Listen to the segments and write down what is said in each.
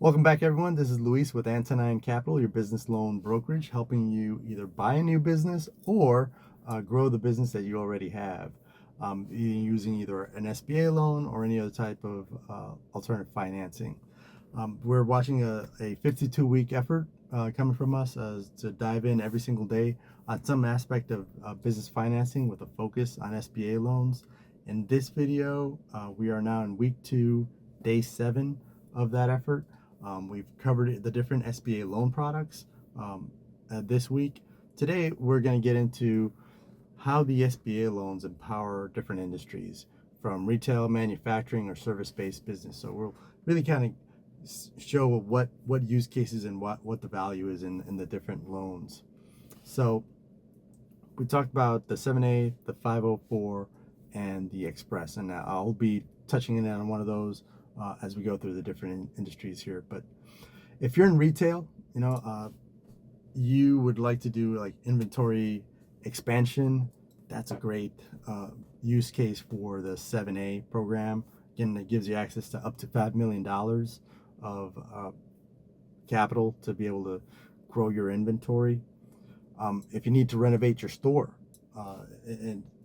Welcome back, everyone. This is Luis with Antonine Capital, your business loan brokerage, helping you either buy a new business or grow the business that you already have, using either an SBA loan or any other type of alternative financing. We're watching a 52-week effort coming from us to dive in every single day on some aspect of business financing with a focus on SBA loans. In this video, we are now in week 2, day 7 of that effort. We've covered the different SBA loan products this week. Today, we're going to get into how the SBA loans empower different industries, from retail, manufacturing, or service-based business. So we'll really kind of show what use cases and what the value is in the different loans. So we talked about the 7A, the 504, and the Express, and I'll be touching in on one of those as we go through the different industries here. But if you're in retail, you would like to do like inventory expansion, that's a great use case for the 7A program. Again, it gives you access to up to $5 million of capital to be able to grow your inventory. If you need to renovate your store,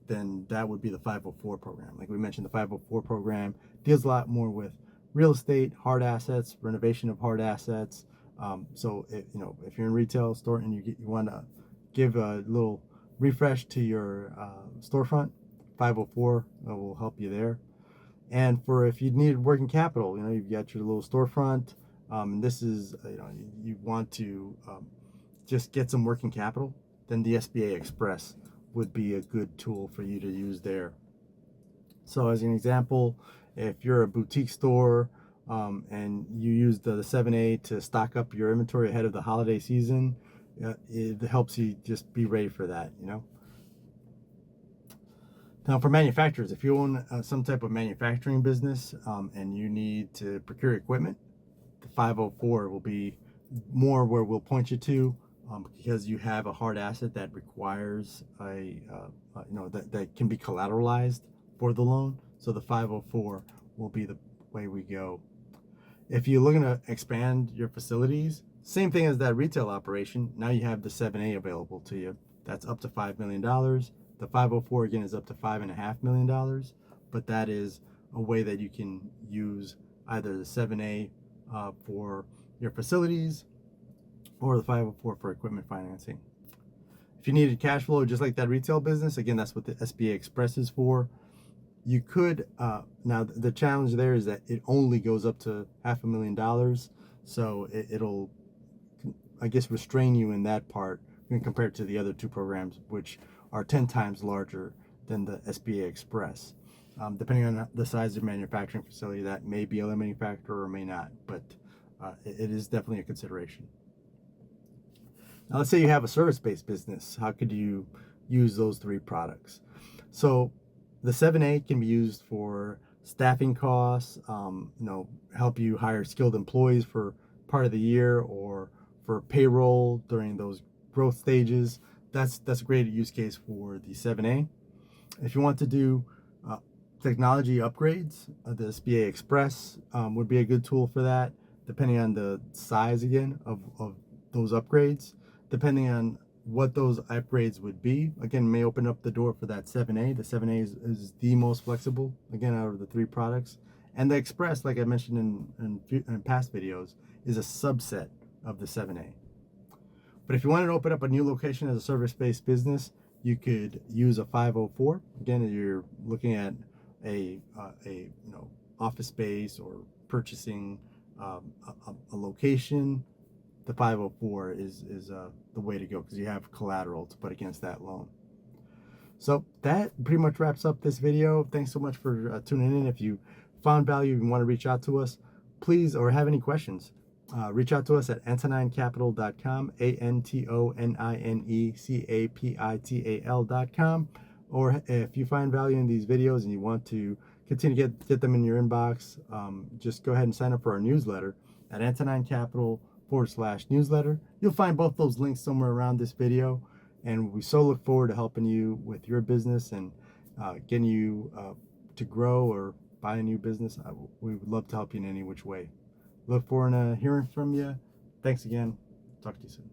then that would be the 504 program. Like we mentioned, the 504 program deals a lot more with real estate, hard assets, renovation of hard assets. So if you're in retail store and you want to give a little refresh to your storefront, 504 will help you there. And for if you need working capital, you've got your little storefront, and this is you want to just get some working capital, then the SBA Express would be a good tool for you to use there. So as an example, if you're a boutique store and you use the 7A to stock up your inventory ahead of the holiday season, it helps you just be ready for that. Now for manufacturers, if you own some type of manufacturing business and you need to procure equipment, the 504 will be more where we'll point you to, because you have a hard asset that requires that can be collateralized for the loan. So the 504 will be the way we go. If you're looking to expand your facilities, same thing as that retail operation, now you have the 7A available to you. That's up to $5 million. The 504 again is up to $5.5 million, but that is a way that you can use either the 7A for your facilities or the 504 for equipment financing. If you needed cash flow just like that retail business, again, that's what the SBA Express is for. You could, now the challenge there is that it only goes up to $500,000. So it'll, I guess, restrain you in that part when compared to the other two programs, which are 10 times larger than the SBA Express. Depending on the size of your manufacturing facility, that may be a limiting factor or may not, but it is definitely a consideration. Now, let's say you have a service-based business. How could you use those three products? So the 7A can be used for staffing costs, help you hire skilled employees for part of the year or for payroll during those growth stages. That's a great use case for the 7A. If you want to do technology upgrades, the SBA Express would be a good tool for that, depending on the size again of those upgrades. Depending on what those upgrades would be, again, may open up the door for that 7A. The 7A is the most flexible, again, out of the three products. And the Express, like I mentioned in past videos, is a subset of the 7A. But if you wanted to open up a new location as a service-based business, you could use a 504. Again, you're looking at a office space or purchasing a location. The 504 is the way to go because you have collateral to put against that loan. So that pretty much wraps up this video. Thanks so much for tuning in. If you found value and want to reach out to us, please, or have any questions, reach out to us at AntoninCapital.com, ANTONINECAPITAL.com. Or if you find value in these videos and you want to continue to get them in your inbox, just go ahead and sign up for our newsletter at AntoninCapital.com/newsletter. You'll find both those links somewhere around this video, and we so look forward to helping you with your business and getting you to grow or buy a new business. We would love to help you in any which way. Look forward to hearing from you. Thanks again. Talk to you soon.